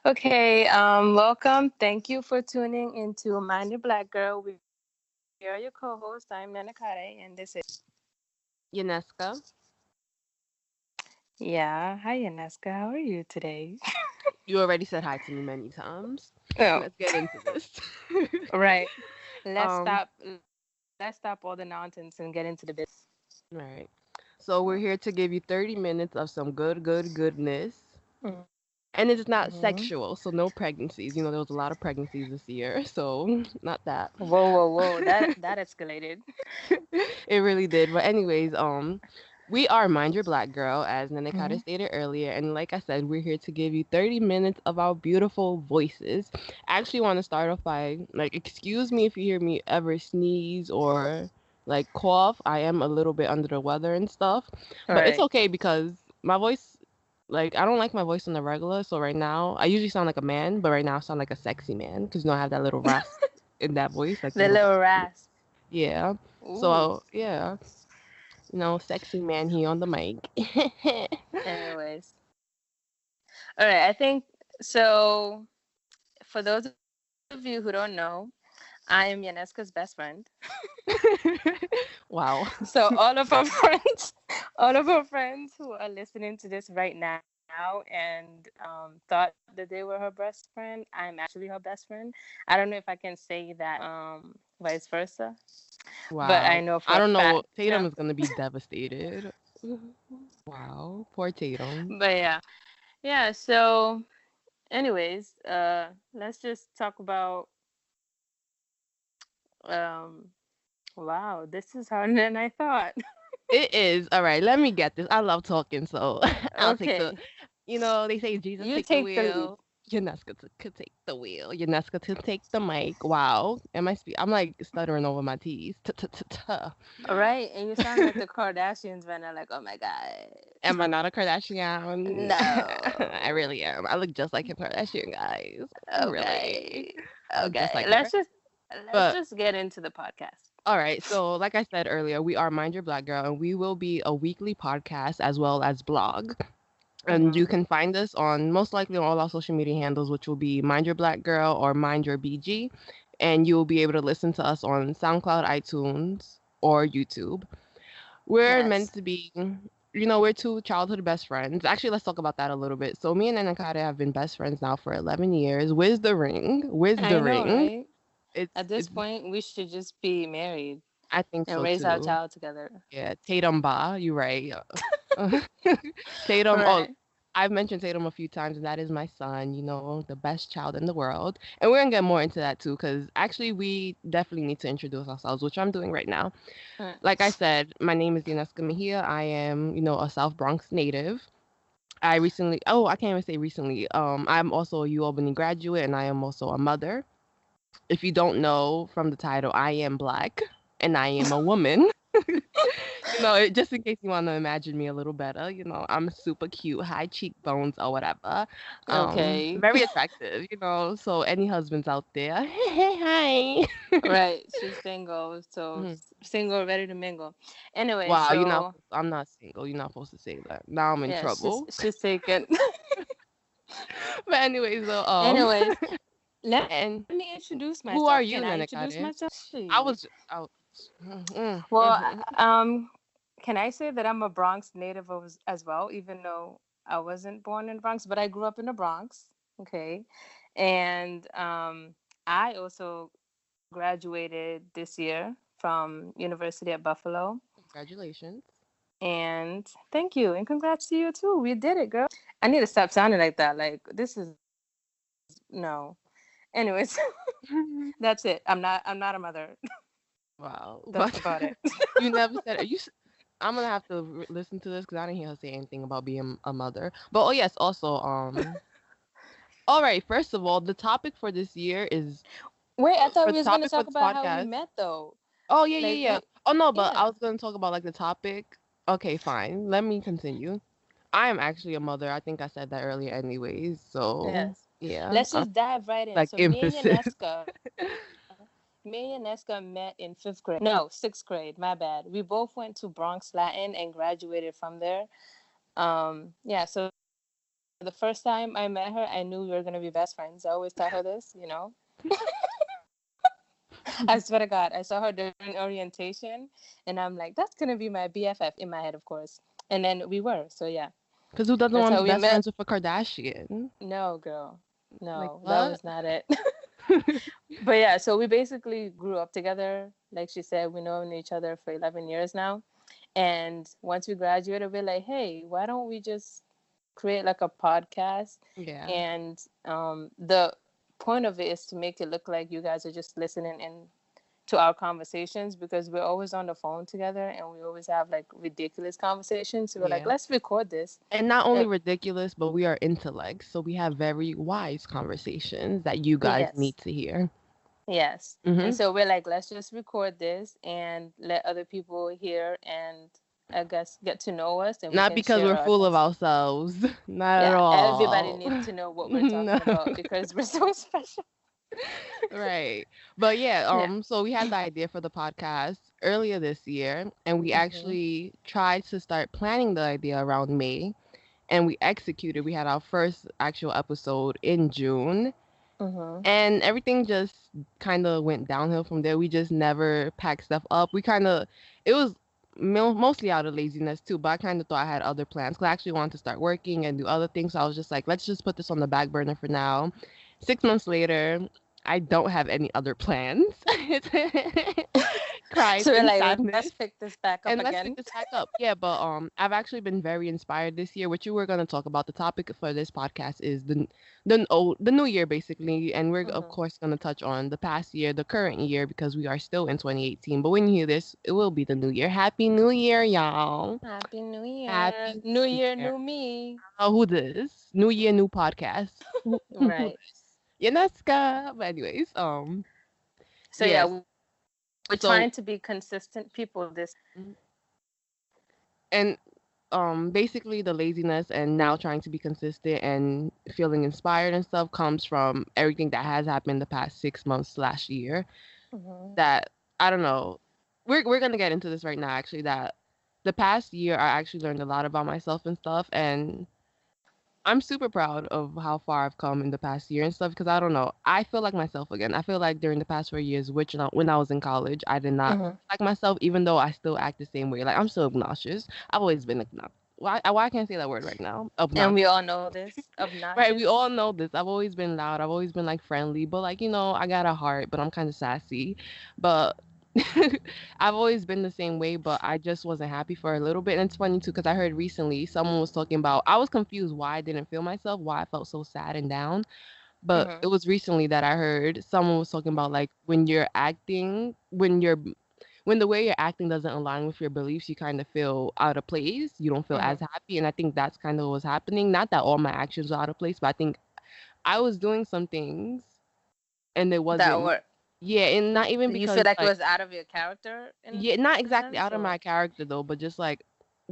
Okay, welcome. Thank you for tuning into Mind Your Black Girl. We are your co-host. I'm Nenekade, and this is Yaneska. yeah. Hi, Yaneska. How are you today? You already said hi to me many times. Oh, Let's get into this. right. Let's um, stop. Let's stop all the nonsense and get into the business. right. So we're here to give you 30 minutes of some goodness. And it's Mm-hmm. not sexual, so no pregnancies. There was a lot of pregnancies this year, so not that. Whoa! That escalated. It really did. But anyways, we are Mind Your Black Girl, as Nenekade stated earlier, and like I said, we're here to give you 30 minutes of our beautiful voices. I actually want to start off by excuse me if you hear me ever sneeze or cough. I am a little bit under the weather and stuff, but it's Right. okay because my voice, I don't like my voice on the regular. So right now, I usually sound like a man, but right now I sound like a sexy man because I have that little rasp in that voice, like the The little little rasp. yeah. Ooh. So yeah, sexy man here on the mic. Anyways, all right. I think so. For those of you who don't know, I am Yaneska's best friend. Wow. So all of our friends, all of our friends who are listening to this right now and thought that they were her best friend, I'm actually her best friend. I don't know if I can say that vice versa, but I Wow. know for I a don't fact, know. Tatum is gonna be devastated. Wow. Poor Tatum. But yeah. So, anyways, let's just talk about. Um, wow, this is harder than I thought. It is. All right, let me get this. I love talking, so I'll take the Okay, they say Jesus you take the take the lead. wheel. Yaneska could take the wheel. Yaneska to take the mic. Wow. I'm like stuttering over my T's. All right, and you sound like the Kardashians right now, like, oh my god. Am I not a Kardashian? I No. really am. I look just like Kim Kardashian, guys. Really. Okay. I look just Okay. like her. Let's But just get into the podcast. all right, so like I said earlier, we are Mind Your Black Girl, and we will be a weekly podcast as well as blog. And you Mm-hmm. can find us on most likely on all our social media handles, which will be Mind Your Black Girl or Mind Your BG. And you will be able to listen to us on SoundCloud, iTunes, or YouTube. We're meant Yes. to be, we're two childhood best friends. Actually, let's talk about that a little bit. So me and Nenekade have been best friends now for 11 years. Where's the ring? Where's I the know, ring? right? At It's this point, we should just be married I think and so raise our too. child together. Yeah, Tatum Ba, you right. Tatum, oh, Right. I've mentioned Tatum a few times, and that is my son, the best child in the world. And we're gonna get more into that too, because actually we definitely need to introduce ourselves, which I'm doing right now. Right. Like I said, my name is Yaneska Mejia. I am, a South Bronx native. I can't even say recently. I'm also a U Albany graduate, and I am also a mother. If you don't know from the title, I am black, and I am a woman. Just in case you want to imagine me a little better, I'm super cute, high cheekbones or whatever. Okay. Very attractive, so any husbands out there, hey, hi. Right. She's single, so Mhm. single, ready to mingle. Anyway, Wow, so I'm not single. You're not supposed to say that. Now I'm in yeah, she's trouble. she's taken. But anyways, though, Anyways, let me and introduce myself. Can I who are introduce you, myself, Nenekade? please? I was, Well, can I say that I'm a Bronx native as well, even though I wasn't born in the Bronx, but I grew up in the Bronx. Okay, and I also graduated this year from University at Buffalo. congratulations. And thank you, and congrats to you too. We did it, girl. I need to stop sounding like that. Like this is no. Anyways, that's it. I'm not a mother. Wow, That's but about it. you never said it. I'm gonna have to listen to this because I didn't hear her say anything about being a mother. But oh yes, also all right. First of all, the topic for this year is Wait, I thought for we the was gonna topic for talk this about how we podcast. met though. Oh yeah, Like, yeah, yeah. Oh no, but I yeah. was gonna talk about the topic. Okay, fine. Let me continue. I am actually a mother. I think I said that earlier, anyways. So Yes. yeah, Let's just dive right in. like So emphasis. Me and Yaneska met in fifth grade. No, sixth grade. My bad. We both went to Bronx Latin and graduated from there. Yeah. So the first time I met her, I knew we were gonna be best friends. I always tell her this, you know. I swear to God, I saw her during orientation, and I'm like, that's gonna be my BFF in my head, of course. And then we were, so yeah, Because who doesn't that's want to how be we best met. friends with a Kardashian? No, girl, Like, no, that what? was not it. But yeah, so we basically grew up together. Like she said, we known each other for 11 years now. And once we graduated, we're like, hey, why don't we just create like a podcast? Yeah. And the point of it is to make it look like you guys are just listening in to our conversations, because we're always on the phone together and we always have like ridiculous conversations. So we're like, Yeah. let's record this. And not only And ridiculous, but we are intellects, so we have very wise conversations that you guys yes, need to hear. yes. And Hmm. so we're like, let's just record this and let other people hear and I guess get to know us, and we Not can because share we're our full of thoughts. ourselves. Not at Yeah, everybody all. needs to know what we're No. talking about because we're so special. Right. But yeah, Yeah. so we had the idea for the podcast earlier this year, and we Mhm. actually tried to start planning the idea around May, and we executed. We had our first actual episode in June, Mhm. and everything just kind of went downhill from there. We just never packed stuff up. We kind of, it was mostly out of laziness too, but I kind of thought I had other plans because I actually wanted to start working and do other things. So I was just like, let's just put this on the back burner for now. 6 months later, I don't have any other plans. Cries So we're and like, let's sadness. pick this back up And let's pick again. this back up. Yeah, but I've actually been very inspired this year, which you were gonna talk about. The topic for this podcast is the new year basically, and we're of Mhm. course gonna touch on the past year, the current year, because we are still in 2018. But when you hear this, it will be the new year. Happy New Year, y'all! Happy New Happy Year. New New Year, Year. new me. Oh, who this? New year, new podcast. Who Right. this? Yaneska. But anyways, So yeah, yes. we're trying to be So. consistent people this And basically the laziness and now trying to be consistent and feeling inspired and stuff comes from everything that has happened the past 6 months slash year Mhm. that I don't know. We're gonna get into this right now actually, that the past year I actually learned a lot about myself and stuff, and I'm super proud of how far I've come in the past year and stuff because I don't know. I feel like myself again. I feel like during the past 4 years, which when I was in college, I did not Mhm. like myself, even though I still act the same way. Like I'm still obnoxious. I've always been obnoxious. Why I can't say that word right now? And we Obnoxious. all know this. Right, we Obnoxious. all know this. I've always been loud. I've always been like friendly, but like, I got a heart, but I'm kind of sassy. But I've always been the same way, but I just wasn't happy for a little bit. And it's funny too, because I heard recently someone was talking about, I was confused why I didn't feel myself, why I felt so sad and down. But it Mhm. was recently that I heard someone was talking about like when you're acting, when the way you're acting doesn't align with your beliefs, you kind of feel out of place. You don't feel as Mhm. happy. And I think that's kind of what was happening. Not that all my actions were out of place, but I think I was doing some things and it That wasn't, were yeah, and not even you feel because like it like, was out of your character yeah, not in a exactly sense, out of my or character though, but just like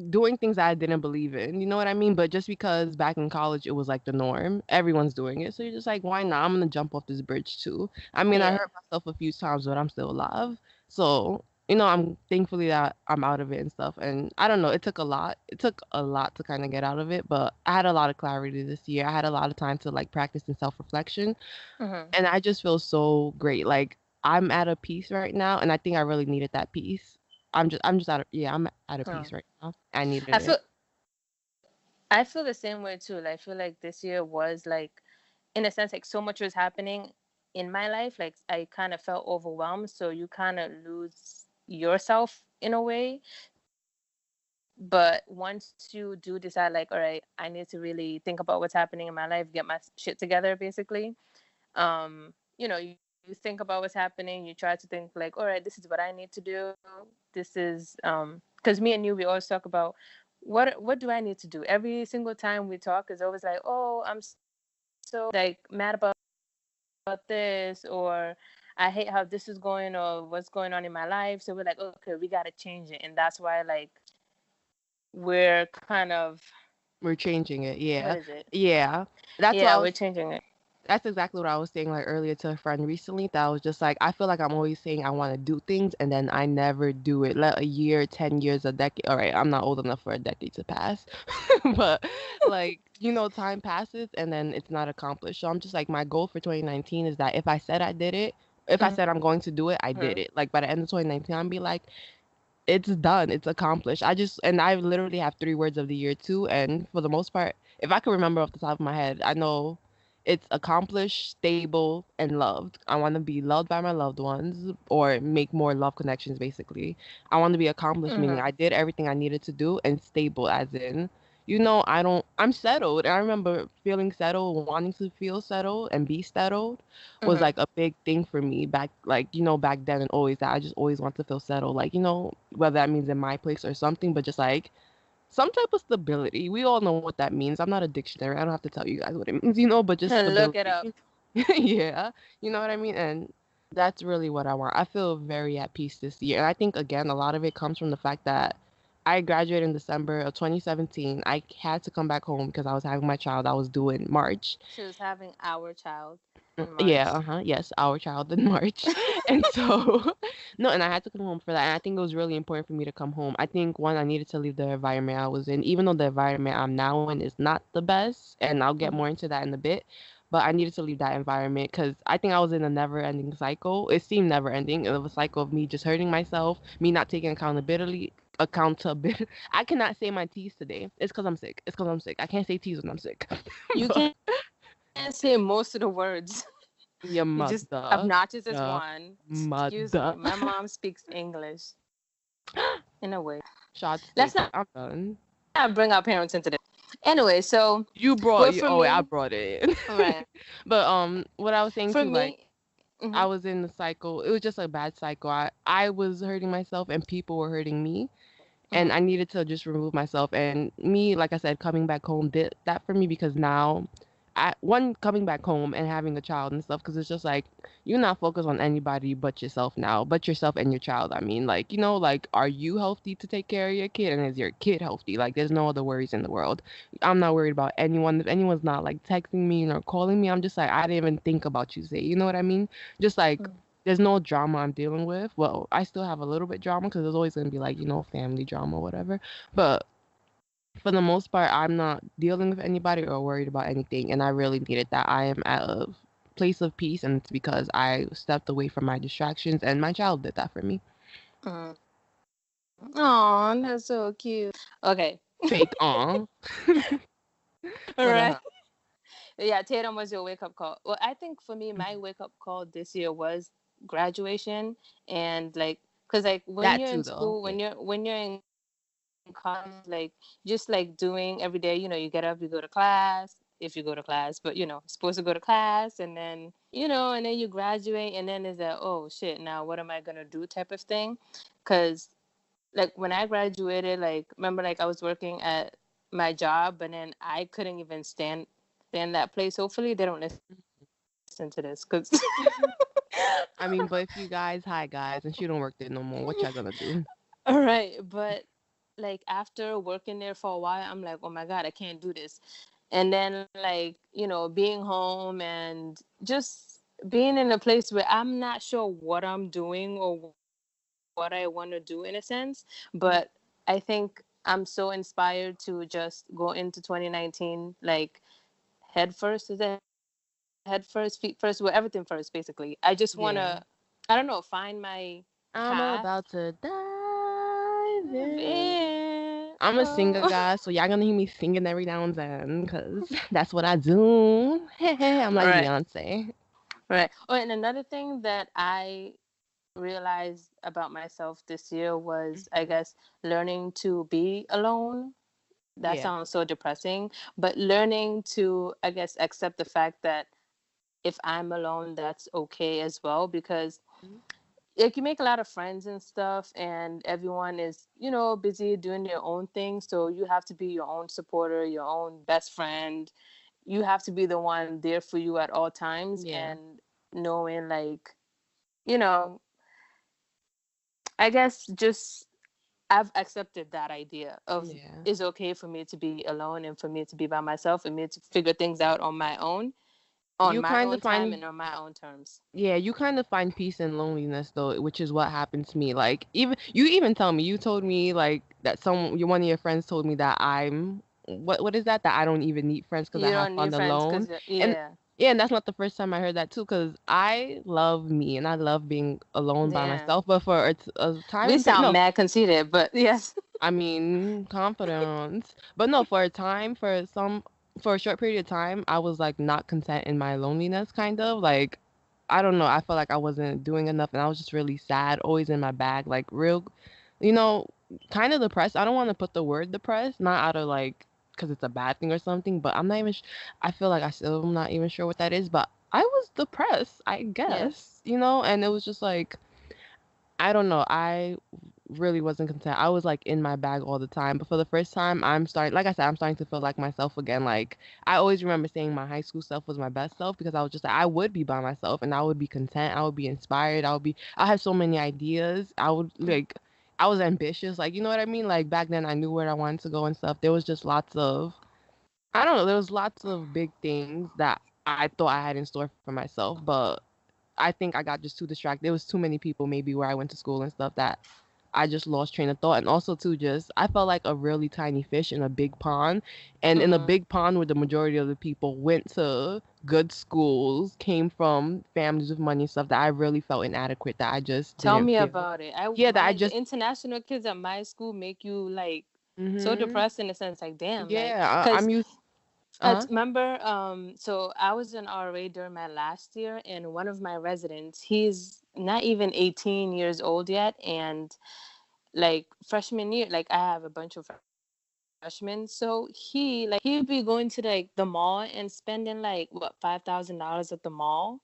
doing things I didn't believe in. You know what I mean? But just because back in college it was like the norm, everyone's doing it. So you're just like, why not? I'm gonna jump off this bridge too. I mean, I yeah. hurt myself a few times, but I'm still alive. So, I'm thankfully that I'm out of it and stuff. And I don't know, it took a lot. It took a lot to kind of get out of it, but I had a lot of clarity this year. I had a lot of time to like practice in self-reflection, Mhm. and I just feel so great. Like I'm at a peace right now, and I think I really needed that peace. I'm just out of yeah, I'm at a peace Oh. right now. I needed I it. feel I feel the same way too. Like, I feel like this year was like, in a sense, like so much was happening in my life. Like I kind of felt overwhelmed. So you kind of lose yourself in a way. But once you do decide, like, all right, I need to really think about what's happening in my life, get my shit together, basically. You think about what's happening. You try to think like, all right, this is what I need to do. This is because me and you, we always talk about what do I need to do every single time we talk is always like, oh, I'm so like mad about this, or I hate how this is going or what's going on in my life. So we're like, okay, we got to change it. And that's why like we're kind of We're changing it. what is Yeah, it? yeah. Yeah, That's we're why I was. changing it. That's exactly what I was saying like earlier to a friend recently. That I was just like, I feel like I'm always saying I want to do things and then I never do it. Let a year, 10 years, a decade. All right, I'm not old enough for a decade to pass, but like time passes and then it's not accomplished. So I'm just like, my goal for 2019 is that if I said I did it, if I said I'm going to do it, I did it. Like by the end of 2019, I'm be like, it's done. It's accomplished. And I literally have 3 words of the year too. And for the most part, if I could remember off the top of my head, I know it's accomplished, stable, and loved. I want to be loved by my loved ones or make more love connections, basically. I want to be accomplished, meaning I did everything I needed to do, and stable, as in, I'm settled. And I remember feeling settled, wanting to feel settled and be settled was like a big thing for me back, like, back then and always that I just always want to feel settled, like, whether that means in my place or something, but just like some type of stability. We all know what that means. I'm not a dictionary. I don't have to tell you guys what it means, but just Look it stability. up. Yeah, you know what I mean? And that's really what I want. I feel very at peace this year. And I think, again, a lot of it comes from the fact that I graduated in December of 2017. I had to come back home because I was having my child. I was due in March. She was having our child in Yeah, March. yes, our child in March. And so, no, and I had to come home for that. And I think it was really important for me to come home. I think, one, I needed to leave the environment I was in, even though the environment I'm now in is not the best. And I'll get more into that in a bit. But I needed to leave that environment because I think I was in a never ending cycle. It seemed never ending. It was a cycle of me just hurting myself, me not taking accountability. Accountability. I cannot say my T's today. It's because I'm sick. It's because I'm sick. I can't say T's when I'm sick. You But can't say most of the words. You just your obnoxious mother. as one. Your Excuse me. My mother. mom speaks English in a way. Shots Let's taken. not I'm bring our done. parents into this. Anyway, so well for You brought me, you. Oh, wait, I brought it in. right. But what I was For saying too, me, like I was in the cycle. It was just a bad cycle. I was hurting myself, and people were hurting me, and I needed to just remove myself. And me, like I said, coming back home did that for me because now, one, coming back home and having a child and stuff, because it's just like you're not focused on anybody but yourself now, but yourself and your child. I mean, like, like, are you healthy to take care of your kid, and is your kid healthy? Like, there's no other worries in the world. I'm not worried about anyone. If anyone's not like texting me or calling me, I'm just like, I didn't even think about you. Say, you know what I mean? Just like there's no drama I'm dealing with. Well, I still have a little bit drama because there's always gonna be like, family drama, whatever. But for the most part, I'm not dealing with anybody or worried about anything, and I really needed that. I am at a place of peace, and it's because I stepped away from my distractions, and my child did that for me. oh, that's so cute. Okay, Fake on, all but right. Yeah, Tatum was your wake up call. Well, I think for me, my wake up call this year was graduation, and like, cause like when that you're too, in though. school, Yeah, when you're in college, like just like doing every day, you get up, you go to class, if you go to class, but supposed to go to class, and then you graduate, and then is that, oh shit, now what am I gonna do type of thing, cause like when I graduated, like remember like I was working at my job, but then I couldn't even stand that place. Hopefully they don't listen to this, cause I mean, but if you guys, hi guys, and she don't work there no more, what y'all gonna do? all right, but like after working there for a while, I'm like, oh my god, I can't do this. And then like being home and just being in a place where I'm not sure what I'm doing or what I want to do in a sense, but I think I'm so inspired to just go into 2019 like head first. Is it head first, feet first, well, everything first basically. I just want to, I don't know, find my path. I'm about to dive in. I'm a Oh. singer, guys, so y'all gonna hear me singing every now and then, cause that's what I do. I'm like Right, Beyonce. right. Oh, and another thing that I realized about myself this year was, I guess, learning to be alone. That Yeah. sounds so depressing, but learning to, I guess, accept the fact that if I'm alone, that's okay as well, because like you make a lot of friends and stuff, and everyone is busy doing their own thing, so you have to be your own supporter, your own best friend. You have to be the one there for you at all times, Yeah. and knowing like you know I guess just I've accepted that idea of Yeah. it's okay for me to be alone and for me to be by myself and me to figure things out on my own. on You my kind of own time find and on my own terms. Yeah, you kind of find peace in loneliness though, which is what happened to me. Like even tell me, you told me like that one of your friends told me that what is that I don't even need friends because I You have don't fun need friends alone. because And yeah, yeah, and that's not the first time I heard that too because I love me and I love being alone by yeah. myself. But for a time We and period, sound no, mad conceited, but yes. I mean, confidence. But no, for a time, for a short period of time, I was like not content in my loneliness, kind of. Like, I don't know. I felt like I wasn't doing enough and I was just really sad, always in my bag, like real, you know, kind of depressed. I don't want to put the word depressed, not out of like, because it's a bad thing or something, but I'm not even, I feel like I still am not even sure what that is, but I was depressed, I Yes. guess, and it was just like, I don't know. I really wasn't content. I was like in my bag all the time. But for the first time, I'm starting, like I said, I'm starting to feel like myself again. Like I always remember saying my high school self was my best self because I was just like, I would be by myself and I would be content. I would be inspired. I have so many ideas. I was ambitious. Like, you know what I mean? Like back then I knew where I wanted to go and stuff. There was just I don't know, there was lots of big things that I thought I had in store for myself. But I think I got just too distracted. There was too many people maybe where I went to school and stuff that I just lost train of thought. And also too just I felt like a really tiny fish in a big pond. And in a Hmm. big pond where the majority of the people went to good schools, came from families with money and stuff that I really felt inadequate, that I just Tell didn't me feel. about it. Yeah, that I The just international kids at my school make you like so mhm. depressed in a sense, like damn, like Yeah, I'm because used I uh remember, so I was in RA during my last year, and one of my residents, he's not even 18 years old yet, and like freshman year, like I have a bunch of freshmen, so he'd be going to like the mall and spending like what $5,000 at the mall,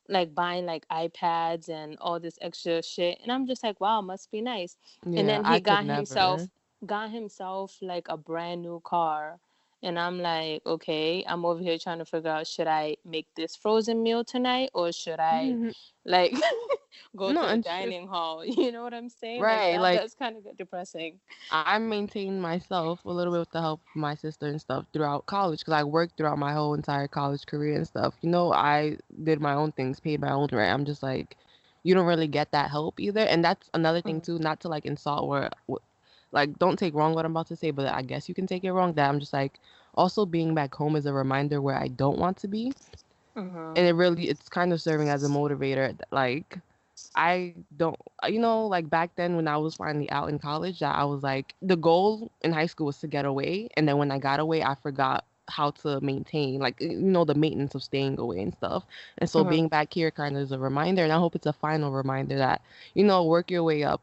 like buying like iPads and all this extra shit, and I'm just like, wow, must be nice. And yeah, then he I could never. got himself like a brand new car. And I'm like, okay, I'm over here trying to figure out, should I make this frozen meal tonight or should I like go No, to the and true. dining hall? You know what I'm saying? Like Right, that like that's kind of depressing. I maintained myself a little bit with the help of my sister and stuff throughout college because I worked throughout my whole entire college career and stuff. I did my own things, paid my own rent. I'm just like, you don't really get that help either. And that's another thing Mhm. too, not to like insult or like don't take wrong what I'm about to say, but I guess you can take it wrong. That I'm just like, also being back home is a reminder where I don't want to be, and Mhm. it's kind of serving as a motivator. Like I don't, like back then when I was finally out in college, that I was like, the goal in high school was to get away. And then when I got away, I forgot how to maintain, like, the maintenance of staying away and stuff. And so Mhm. being back here kind of is a reminder. And I hope it's a final reminder that, work your way up.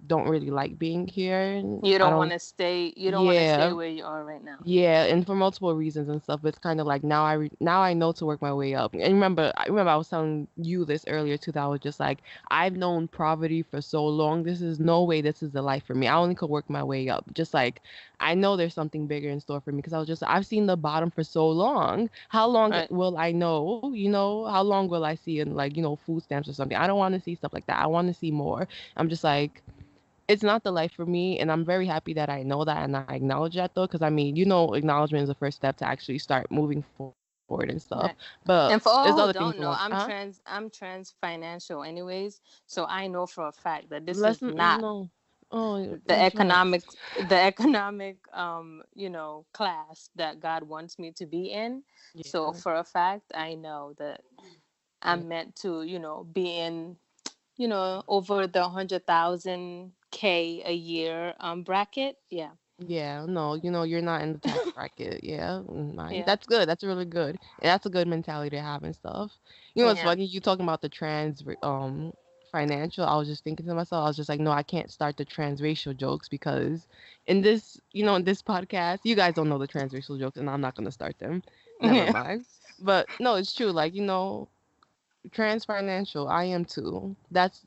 Don't really like being here. You I don't want don't, to stay. You don't want to stay yeah. where you are right now. Yeah, and for multiple reasons and stuff. But it's kind of like now I know to work my way up. And I remember I was telling you this earlier too. That I was just like, I've known poverty for so long. This is no way. This is the life for me. I only could work my way up. Just like I know there's something bigger in store for me because I've seen the bottom for so long. How long Right. will I know? How long will I see in like food stamps or something? I don't want to see stuff like that. I want to see more. I'm just like, it's not the life for me, and I'm very happy that I know that and I acknowledge that though, because I mean, acknowledgement is the first step to actually start moving forward and stuff. Right. But there's And for other all things who along. don't know, I'm trans financial anyways, so I know for a fact that this is Lesson not no. Oh, the insurance. economic class that God wants me to be in. So Yeah, for a fact, I know that yeah, I'm meant to, be in, over the 100,000 K a year bracket. Yeah. yeah. No, you're not in the tax bracket. Yeah, Yeah. that's good. That's really good. And that's a good mentality to have and stuff. It's Yeah. funny you talking about the financial. I was just thinking to myself. I was just like, no, I can't start the transracial jokes because in this podcast, you guys don't know the transracial jokes, and I'm not gonna start them. Never Yeah. mind. But no, it's true. Like trans financial. I am too.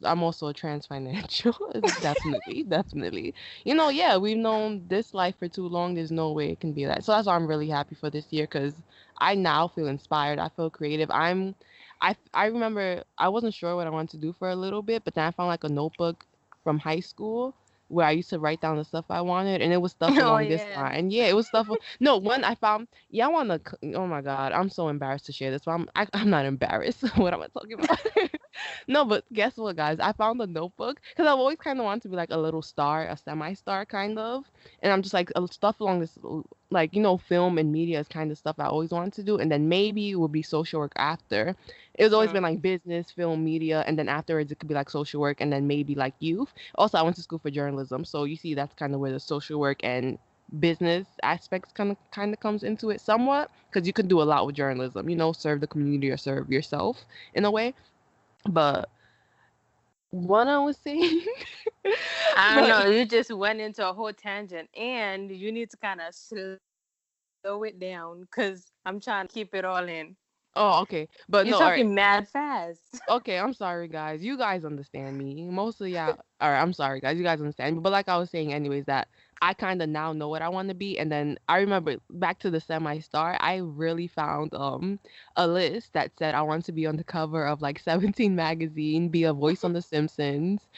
I'm also a trans financial. Definitely, definitely. Yeah, we've known this life for too long. There's no way it can be that. So that's why I'm really happy for this year because I now feel inspired. I feel creative. I remember I wasn't sure what I wanted to do for a little bit, but then I found like a notebook from high school where I used to write down the stuff I wanted, and it was stuff Oh along this yeah. line. Yeah, it was stuff. No, one I found. Yeah, I want to. Oh my God, I'm so embarrassed to share this, but I'm not embarrassed. What am I talking about? No, but guess what, guys? I found a notebook because I've always kind of wanted to be like a little star, a semi-star kind of, and I'm just like stuff along this, like film and media is kind of stuff I always wanted to do, and then maybe it would be social work after. It's always been Mm. like business, film, media, and then afterwards it could be like social work, and then maybe like youth. Also, I went to school for journalism, so you see that's kind of where the social work and business aspects kind of comes into it somewhat because you can do a lot with journalism, serve the community or serve yourself in a way. But what I was saying, I don't but know. You just went into a whole tangent, and you need to kind of slow it down because I'm trying to keep it all in. oh, okay, You're but no, all talking right. mad fast. Okay, I'm sorry, guys. You guys understand me. Most of y'all, all right, I'm sorry, guys. You guys understand me. But like I was saying, anyways, that I kind of now know what I want to be. And then I remember back to the semi-star, I really found a list that said I want to be on the cover of like 17 magazine, be a voice on The Simpsons.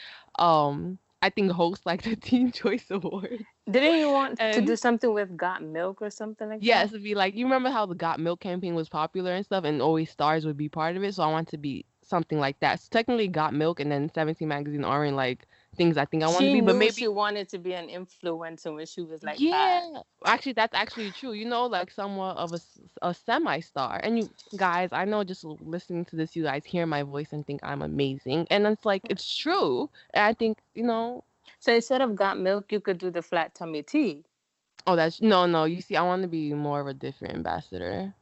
I think host like the Teen Choice Awards. Didn't you want to And do something with Got Milk or something like yes, that? it'd be like you remember how the Got Milk campaign was popular and stuff, and always stars would be part of it. So I want to be something like that. So technically, Got Milk and then 17 magazine aren't like things I think I want to She be, but knew she maybe wanted to be an influencer when she was like five. yeah. Actually, that's actually true. Like somewhat of a semi-star. And you guys, I know just listening to this, you guys hear my voice and think I'm amazing, and it's like it's true. And I think So instead of Got Milk, you could do the flat tummy tea. oh, that's no, no. You see, I want to be more of a different ambassador.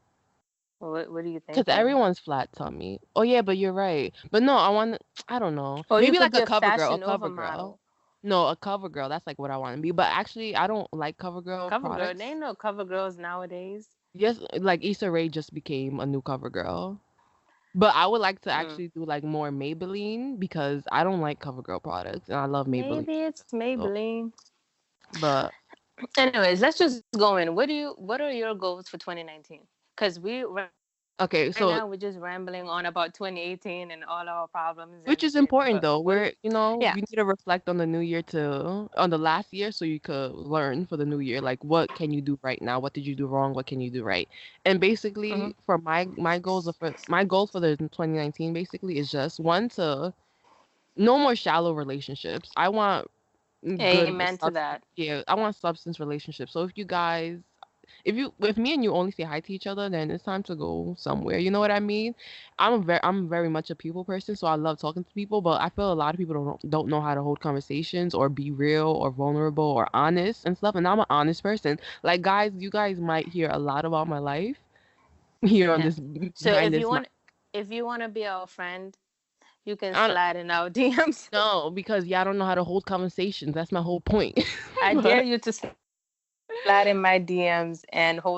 What are you Because thinking? everyone's flat tummy. Oh yeah, but you're right. But no, I want. I don't know. Or you Maybe could like be a a cover girl. A Fashion cover Nova girl. model. No, a cover girl. That's like what I want to be. But actually, I don't like cover girl Cover girl. There products. ain't no cover girls nowadays. Yes, like Issa Rae just became a new cover girl. But I would like to Mm. actually do like more Maybelline because I don't like cover girl products and I love Maybelline. Maybe it's So, Maybelline. but Anyways, let's just go in. What are your goals for 2019? Because we right now we're just okay, rambling so on about 2018 and all our problems and shit. But which is what? important though. Yeah. You need to reflect on the new year to on the last year so you could learn for the new year. Like what can you do right now? What did you do wrong? What can you do right? And Hmm. basically for my goals for the 2019 basically is just one to no more shallow relationships. I want good Amen to substance. that. Yeah, I want substance relationships. So if me and you only say hi to each other, then it's time to go somewhere. You know what I mean? I'm very much a people person, so I love talking to people, but I feel a lot of people don't know how to hold conversations or be real or vulnerable or honest and stuff. And I'm an honest person. Like guys, you guys might hear a lot about my life here on Yeah. this So behind this mic. if you want to be our friend, you can I don't, slide in our DMs. no, because y'all don't know how to hold conversations. That's my whole point. I dare But you to slide in my DMs and hold a conversation.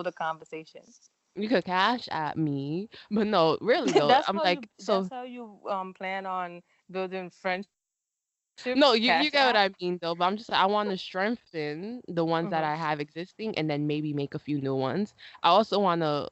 you could cash at me, but no, really though. I'm like, That's so how you plan on building friendships, cash app. no, you get what I mean though. But I'm just I want to strengthen the ones that Hmm. I have existing, and then maybe make a few new ones. I also want to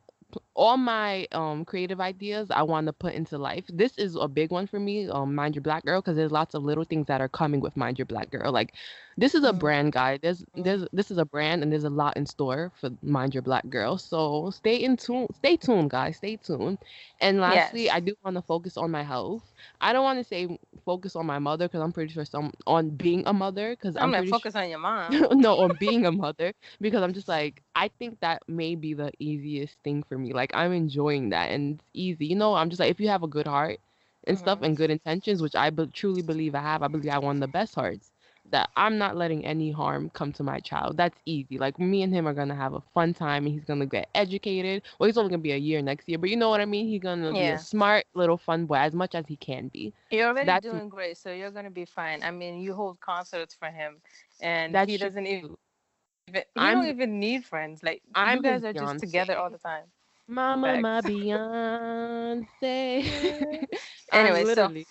all my creative ideas I want to put into life. This is a big one for me, Mind Your Black Girl, because there's lots of little things that are coming with Mind Your Black Girl. Like this is a Hmm. brand, guy. There's this is a brand and there's a lot in store for Mind Your Black Girl. So stay tuned, guys. Stay tuned. And lastly, I Yes. do want to focus on my health. I don't want to say focus on my mother because I'm pretty sure some on being a mother because I'm I'm like pretty sure focus on your mom. no, on being a mother because I'm just like I think that may be the easiest thing for me. Like I'm enjoying that and it's easy. I'm just like if you have a good heart and stuff Hmm. and good intentions, which truly believe I have. I believe I have one of the best hearts. That I'm not letting any harm come to my child. That's easy. Like me and him are gonna have a fun time and he's gonna get educated. Well, he's only gonna be a year next year, but you know what I mean? He's gonna be a Yeah. smart little fun boy as much as he can be. You're So already doing great, so you're gonna be fine. I mean, you hold concerts for him, and that's he true doesn't too. he don't I'm even need friends. Like you I'm guys are his just together all the Beyonce. time. Mama, Facts. my Beyonce. Yeah. I'm Anyway, so literally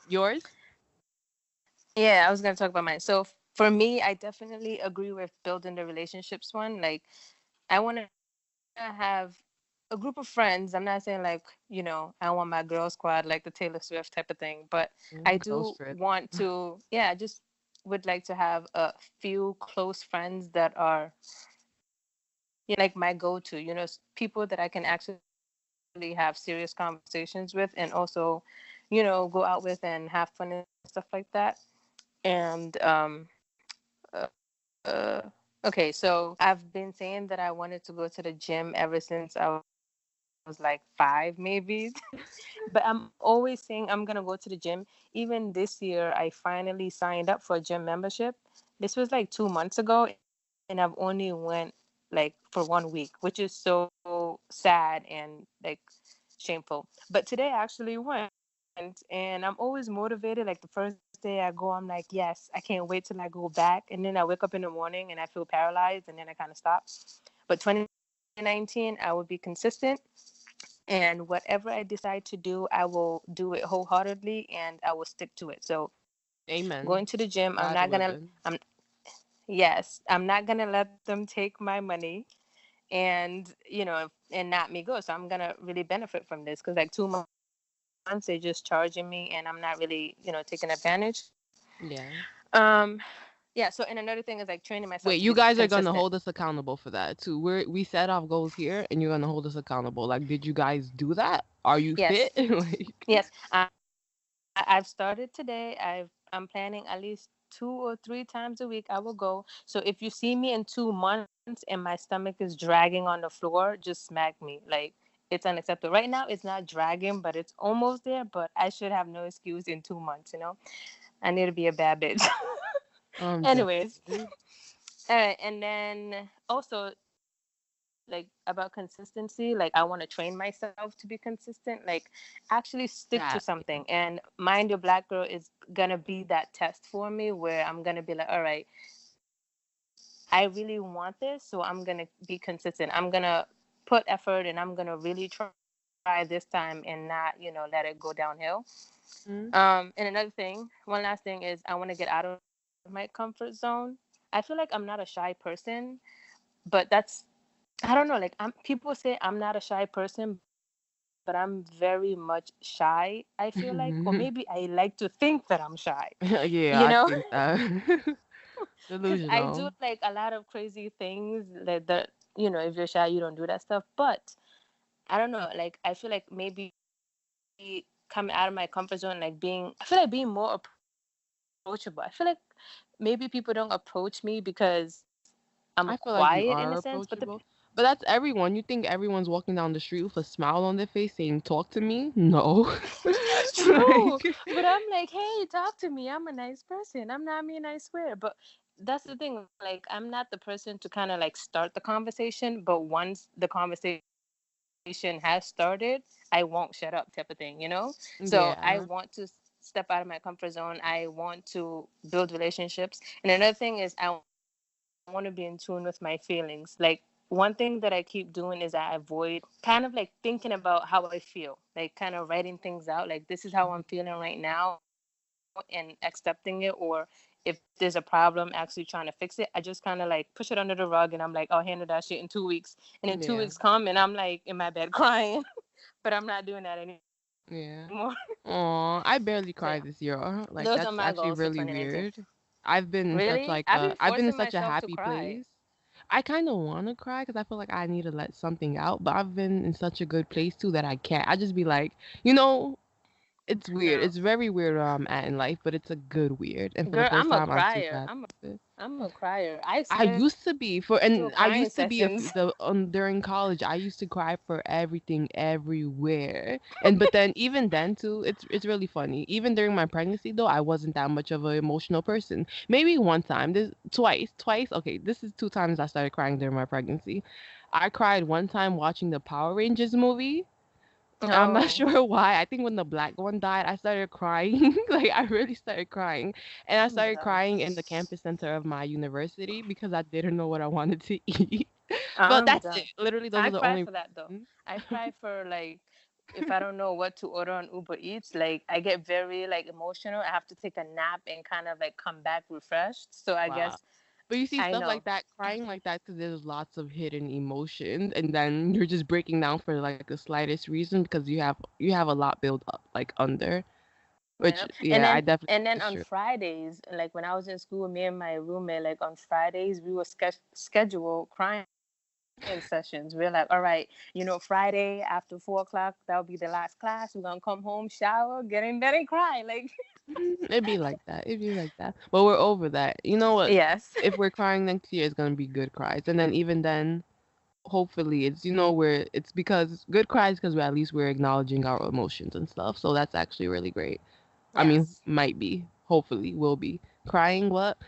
yours. yeah, I was gonna talk about mine. So for me, I definitely agree with building the relationships one. Like I want to have a group of friends. I'm not saying like, I want my girl squad like the Taylor Swift type of thing, but I do Girls trip. want to, yeah, just would like to have a few close friends that are, like my go-to, people that I can actually have serious conversations with, and also, go out with and have fun and stuff like that. And okay, so I've been saying that I wanted to go to the gym ever since I was like 5, maybe. But I'm always saying I'm gonna go to the gym. Even this year, I finally signed up for a gym membership. This was like 2 months ago, and I've only went like for 1 week, which is so sad and like shameful. But today I actually went, and I'm always motivated. Like the first day I go, I'm like, yes, I can't wait till I go back. And then I wake up in the morning and I feel paralyzed, and then I kind of stop. But 2019, I will be consistent. And whatever I decide to do, I will do it wholeheartedly and I will stick to it. So going to the gym, Amen. God I'm willing. yes, I'm not gonna let them take my money and and not me go. So I'm gonna really benefit from this because like 2 months they're just charging me and I'm not really taking advantage. Yeah. Yeah. So and another thing is like training myself to be consistent. Wait, you guys are gonna hold us accountable for that too. We set off goals here, and you're gonna hold us accountable. Like, did you guys do that? Are you Yes. fit? Like, Yes. I've started today. I'm planning at least 2 or 3 times a week. I will go. So if you see me in 2 months and my stomach is dragging on the floor, just smack me. Like it's unacceptable. Right now it's not dragging, but it's almost there. But I should have no excuse in 2 months. I need to be a bad bitch. dead. Anyways, and then also like about consistency, like I want to train myself to be consistent, like actually stick to something. That. And Mind Your Black Girl is gonna be that test for me where I'm gonna be like, all right, I really want this, so I'm gonna be consistent. I'm gonna put effort and I'm gonna really try this time and not, let it go downhill. Mm-hmm. And another thing, one last thing is I want to get out of my comfort zone. I feel like I'm not a shy person, but I don't know, like people say I'm not a shy person, but I'm very much shy, I feel like, or maybe I like to think that I'm shy, Yeah, I think that. because I do like a Delusional. lot of crazy things that if you're shy, you don't do that stuff. But I don't know, like I feel like maybe coming out of my comfort zone, like I feel like being more approachable. I feel like maybe people don't approach me because I'm quiet in a sense, I but feel like you are approachable. But that's everyone. You think everyone's walking down the street with a smile on their face saying, "Talk to me?" No. true. Like, But I'm like, hey, talk to me. I'm a nice person. I'm not mean, I swear. But that's the thing. Like, I'm not the person to kind of like start the conversation. But once the conversation has started, I won't shut up, type of thing. So I want to yeah. step out of my comfort zone. I want to build relationships. And another thing is, I want to be in tune with my feelings. Like, one thing that I keep doing is I avoid kind of like thinking about how I feel, like kind of writing things out. Like, this is how I'm feeling right now and accepting it. Or if there's a problem, actually trying to fix it. I just kind of like push it under the rug and I'm like, I'll handle that shit in 2 weeks. And then 2 weeks come and I'm like in my bed Yeah. crying, but I'm not doing that anymore. Yeah. So yeah, Aw, I barely those are cried my this goals for year. Like, that's 2019. actually really weird. I've been in such Really? like I've been a I've forcing been in such a myself to happy cry. place. I kind of want to cry because I feel like I need to let something out, but I've been in such a good place too that I can't. I just be like, you know, it's weird. No, It's very weird where I'm at in life, but it's a good weird. And for the girl, first I'm a time, I'm super crier. happy with it. I'm a crier. I I schedule used to crying be for, and sessions. I used to be the during college. I used to cry for everything, everywhere. And but then even then too, it's really funny. Even during my pregnancy though, I wasn't that much of an emotional person. Maybe one time, this twice. Okay, this is two times I started crying during my pregnancy. I cried one time watching the Power Rangers movie. I'm not Oh, sure why. I think when the black one died, I started crying. Like I really started crying. And I I'm started done. crying in the campus center of my university because I didn't know what I wanted to eat. But I'm that's it. done. Literally those I are the cry only for that though. reasons. I cry for like if I don't know what to order on Uber Eats, like I get very like emotional. I have to take a nap and kind of like come back refreshed. So I Wow. guess But you see I stuff know. like that, crying like that, because there's lots of hidden emotions, and then you're just breaking down for like the slightest reason because you have a lot built up like under. Which, Yep. And yeah, I then definitely and think then it's on true. Fridays, like when I was in school, me and my roommate, like on Fridays, we would schedule crying sessions. We're like, all right, Friday after 4 o'clock, that'll be the last class. We're gonna come home, shower, get in bed, and cry. Like, It'd be like that. It'd be like that. But we're over that. You know what? yes, If we're crying next year, it's gonna be good cries. And then even then, hopefully it's where it's because good cries because we're acknowledging our emotions and stuff. So that's actually really great. I mean, yes. might be, hopefully will be. Crying what?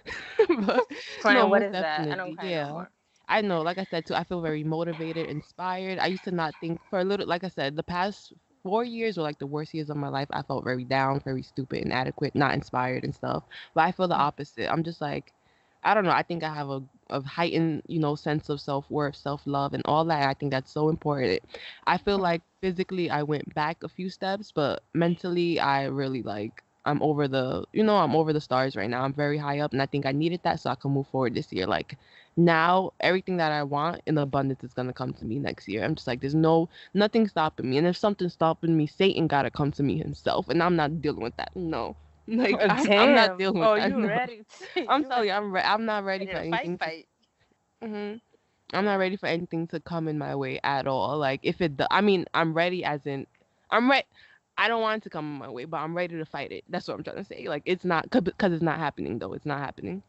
But no, Crying, what most is that? I don't definitely. cry no Yeah. more. I know, like I said too, I feel very motivated, inspired. I used to not think for a little, like I said, the past 4 years were like the worst years of my life. I felt very down, very stupid, inadequate, not inspired and stuff. But I feel the opposite. I'm just like, I don't know. I think I have a heightened, sense of self worth, self love, and all that. I think that's so important. I feel like physically I went back a few steps, but mentally I really like I'm over the stars right now. I'm very high up, and I think I needed that so I can move forward this year. Like now, everything that I want in abundance is gonna come to me next year. I'm just like, there's nothing stopping me, and if something's stopping me, Satan gotta come to me himself, and I'm not dealing with that. No, like I'm not Damn. dealing with Oh, that. you No, ready? I'm You telling you, I'm not ready ready for to fight? anything to. Fight. hmm I'm not Yeah. ready for anything to come in my way at all. Like if I mean, I'm ready as in, I'm ready. I don't want it to come in my way, but I'm ready to fight it. That's what I'm trying to say. Like it's not because it's not happening though. It's not happening.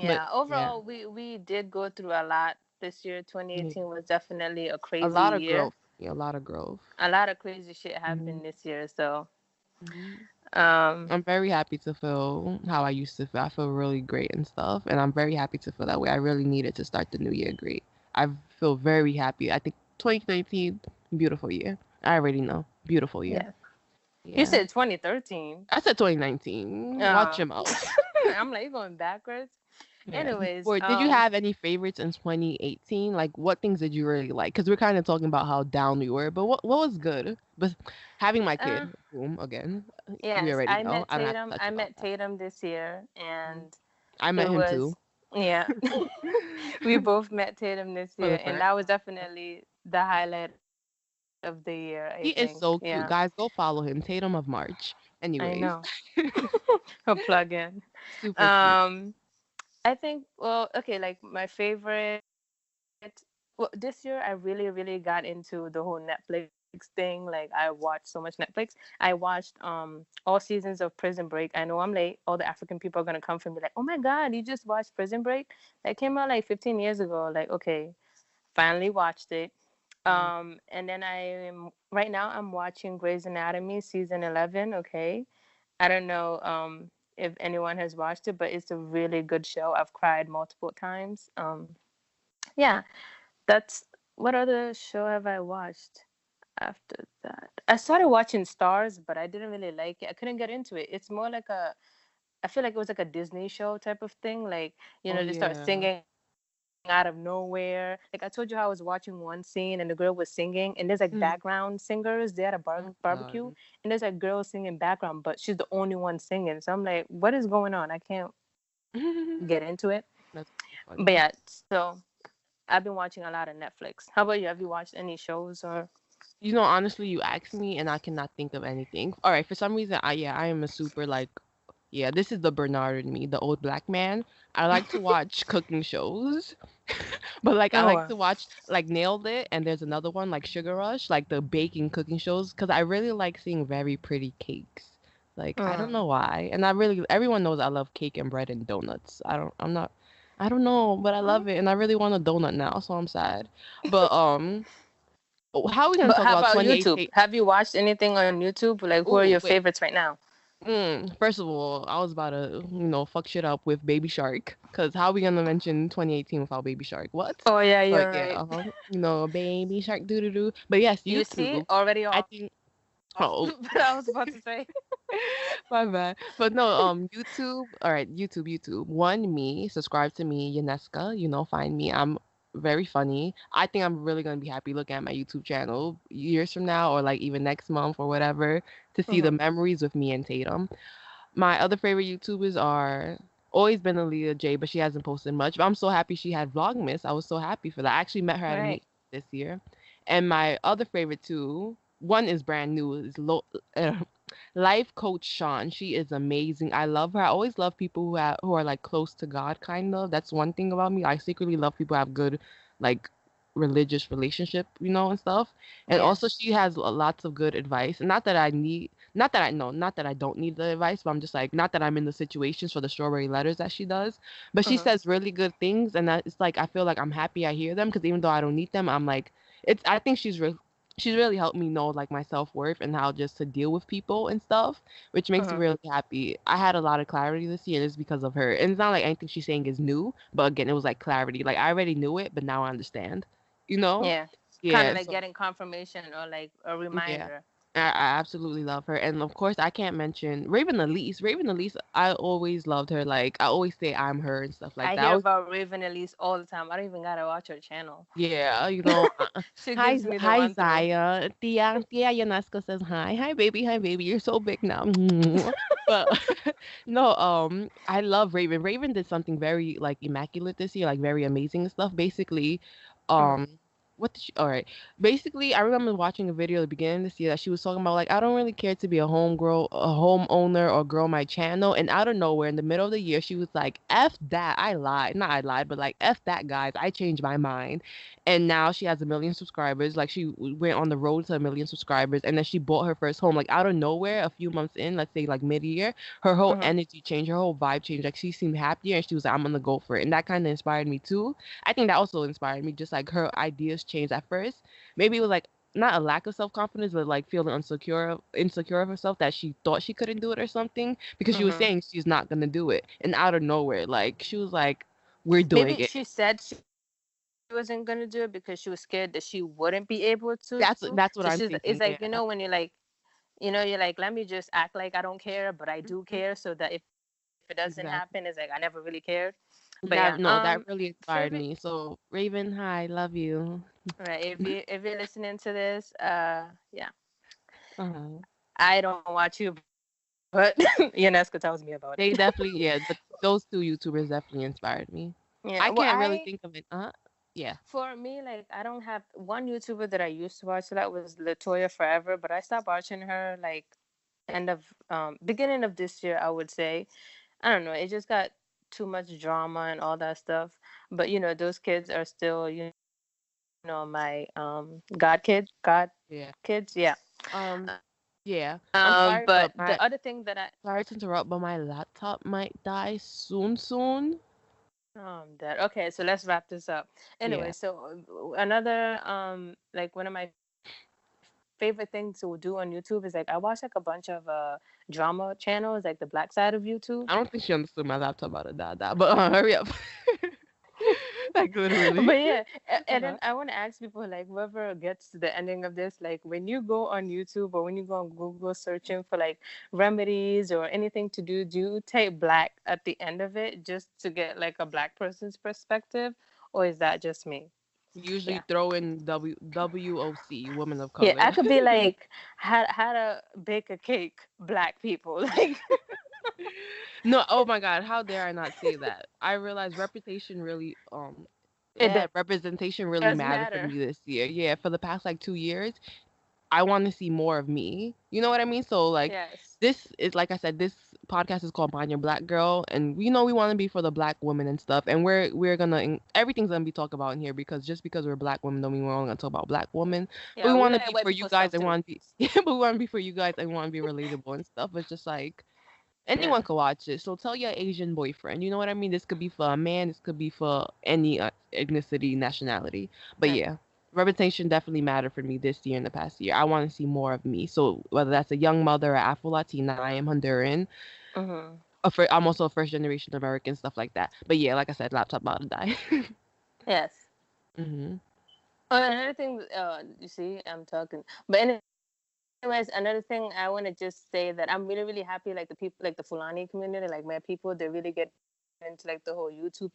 But Yeah. yeah, Overall, we did go through a lot this year. yeah, 2018 was definitely a a crazy lot of year. growth. Yeah, a lot of growth. A lot of crazy shit hmm happened this year. So, hmm um, I'm very happy to feel how I used to feel. I feel really great and stuff, and I'm very happy to feel that way. I really needed to start the new year great. I feel very happy. I think 2019, beautiful year. I already know, beautiful year. yeah. You Yeah. said 2013. I said 2019. Watch Uh, your mouth. I'm like, you going backwards. Yeah. Anyways, Or did you have any favorites in 2018? Like, what things did you really like? Because we're kind of talking about how down we were, but what was good? But having my uh, kid, boom, again, we yes, already I know. met I don't have to Tatum. touch I about met that. Tatum this year, Mhm. and I met it him too was, yeah. We both met Tatum this for the year, and that first. was definitely the highlight of the year, I think. He Yeah, is so cute. Guys, go follow him. Tatum of March. I Anyways, know. A plug in. super cute. Um, I think, well, okay, like my favorite. Well, this year I really got into the whole Netflix thing. Like I watched so much Netflix. I watched all seasons of Prison Break. I know I'm late. All the African people are gonna come for me like, "Oh my God, you just watched Prison Break? That came out like 15 years ago." Like, okay, finally watched it. Mhm. And then I am right now I'm watching Grey's Anatomy season 11. Okay, I don't know if anyone has watched it, but it's a really good show. I've cried multiple times. Yeah, that's what other show have I watched after that? I started watching Stars, but I didn't really like it. I couldn't get into it. It's more like I feel like it was like a Disney show type of thing. Like, Oh they start yeah. singing out of nowhere. Like I told you how I was watching one scene and the girl was singing, and there's like background singers. They had a Oh barbecue, God. and there's like girls singing background, but she's the only one singing. So I'm like, what is going on? I can't get into it. That's so But funny. yeah, so I've been watching a lot of Netflix. How about you? Have you watched any shows or? Honestly, you asked me and I cannot think of anything. All right, for some reason, I am a super like, yeah, this is the Bernard in me, the old black man. I like to watch cooking shows, but like I Oh, like to watch like Nailed It, and there's another one like Sugar Rush, like the baking cooking shows, because I really like seeing very pretty cakes. Like I don't mm. know why, and I really everyone knows I love cake and bread and donuts. I don't know, but I love it, and I really want a donut now, so I'm sad. But how are we gonna But talk how about about YouTube? 2018? Have you watched anything on YouTube? Like, who are your Oh, wait. favorites right now? First of all, I was about to, fuck shit up with Baby Shark. Cause how are we gonna mention 2018 without Baby Shark? What? Oh yeah, But you're yeah, right. Baby Shark doo doo doo. But yes, You see, YouTube. already I off. think. But Oh, I was about to say. my bad. But no, YouTube. All right, YouTube. One, me. Subscribe to me, Yaneska. Find me. I'm very funny. I think I'm really gonna be happy looking at my YouTube channel years from now, or like even next month or whatever, to see the Hmm. memories with me and Tatum. My other favorite YouTubers are always been Aaliyah J, but she hasn't posted much. But I'm so happy she had Vlogmas. I was so happy for that. I actually met her at a Right. meet this year. And my other favorite too, one is brand new, is Life coach Sean, she is amazing. I love her. I always love people who are like close to God kind of. That's one thing about me. I secretly love people who have good like religious relationship, and stuff. And also Yes. she has lots of good advice. And not that I need not that I know, not that I don't need the advice, but I'm just like not that I'm in the situations for the strawberry letters that she does. But she Mm-hmm. says really good things and that it's like I feel like I'm happy I hear them because even though I don't need them, I'm like it's I think she's really helped me know like my self-worth and how just to deal with people and stuff, which makes me Mm-hmm. really happy. I had a lot of clarity this year just because of her. And it's not like anything she's saying is new, but again, it was like clarity. Like I already knew it, but now I understand. You know? Yeah. Kind of Yeah, like so getting confirmation or like a yeah. reminder. I absolutely love her. And of course I can't mention Raven Elise. Raven Elise, I always loved her. Like I always say I'm her and stuff like I that. I hear always about Raven Elise all the time. I don't even gotta watch her channel. Yeah, She Hi, gives me the hi, one through. Zaya. Tia Yaneska says hi. Hi, baby. Hi, baby. You're so big now. But no, I love Raven. Raven did something very like immaculate this year, like very amazing and stuff. Basically, Mm-hmm. um, what did she? All right. Basically, I remember watching a video at the beginning of this year that she was talking about like I don't really care to be a homeowner or grow my channel. And out of nowhere, in the middle of the year, she was like, "F that." I lied, not I lied, but like F that, guys. I changed my mind, and now she has 1 million subscribers. Like she went on the road to 1 million subscribers, and then she bought her first home. Like out of nowhere, a few months in, let's say like mid-year, her whole Mm-hmm. energy changed, her whole vibe changed. Like she seemed happier, and she was like, "I'm gonna go for it," and that kind of inspired me too. I think that also inspired me. Just like her ideas changed at first. Maybe it was like not a lack of self-confidence, but like feeling insecure of herself that she thought she couldn't do it or something because she was Mm-hmm. saying she's not gonna do it, and out of nowhere, like she was like, "We're doing Maybe it." she said she wasn't gonna do it because she was scared that she wouldn't be able to. So That's what I'm it's like, thinking. when Yeah. you're like, let me just act like I don't care, but I do Mhm. care, so that if it doesn't happen, it's like I Exactly. never really cared. But yeah, No, that really favorite. inspired me. So, Raven, hi, love you. Right. If you're listening to this, yeah, Uh-huh. I don't watch you, but Yaneska tells me about it. They definitely, yeah, but those two YouTubers definitely inspired me. Yeah. I Well, can't really think of it. Yeah. for me, like, I don't have one YouTuber that I used to watch. So that was Latoya Forever, but I stopped watching her like beginning of this year, I would say. I don't know. It just got too much drama and all that stuff. But those kids are still, my God Yeah. kids. Yeah. Um, yeah. I'm But sorry, the but other thing that I sorry to interrupt, but my laptop might die soon. Oh, I'm dead. Okay, so let's wrap this up. Anyway, Yeah. so another like one of my favorite things to do on YouTube is like I watch like a bunch of drama channels, like the black side of YouTube. I don't think she understood my laptop about to die, but hurry up. Like But literally. yeah, and Uh-huh. then I want to ask people like whoever gets to the ending of this, like when you go on YouTube or when you go on Google searching for like remedies or anything to do you type black at the end of it just to get like a black person's perspective, or is that just me? Usually Yeah. throw in WOC, woman of Yeah, color. I could be like how to bake a cake, black people. Like No, oh my God, how dare I not say that? I realize reputation really, it yeah, does matter. representation really mattered for me this year. Yeah, for the past like 2 years, I want to see more of me. You know what I mean? So like, Yes. this is like I said, this podcast is called Mind Your Black Girl, and we want to be for the black women and stuff, and we're gonna everything's gonna be talked about in here because just because we're black women don't mean we're only gonna talk about black women, but Yeah, we we want to like be white for you people guys stuff and too. want to be, yeah, but we want to be for you guys and want to be relatable and stuff. It's just like Yeah. anyone could watch it. So tell your Asian boyfriend. You know what I mean? This could be for a man. This could be for any ethnicity, nationality. But Right. yeah, representation definitely mattered for me this year and the past year. I want to see more of me. So whether that's a young mother or Afro Latina, I am Honduran. Mm-hmm. I'm also a first generation American, stuff like that. But yeah, like I said, laptop about to die. Yes. Hmm. Oh, and another thing, you see, I'm talking. But anyways, another thing I want to just say that I'm really happy. Like the people, like the Fulani community, like my people, they're really getting into like the whole YouTube thing and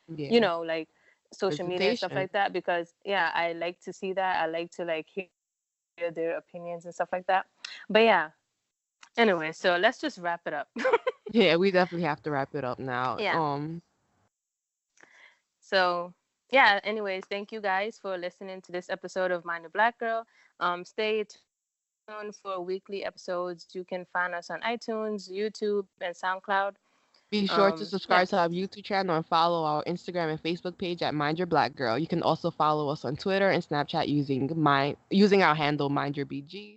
like Yeah, social media and stuff like that. representation. Because yeah, I like to see that. I like to like hear their opinions and stuff like that. But yeah. Anyway, so let's just wrap it up. Yeah, we definitely have to wrap it up Yeah. now. So yeah, anyways, thank you guys for listening to this episode of Mind the Black Girl. Stay tuned for tuned for weekly episodes. You can find us on iTunes, YouTube, and SoundCloud. Be sure to Yeah. subscribe to our YouTube channel and follow our Instagram and Facebook page at Mind Your Black Girl. You can also follow us on Twitter and Snapchat using our handle Mind Your BG.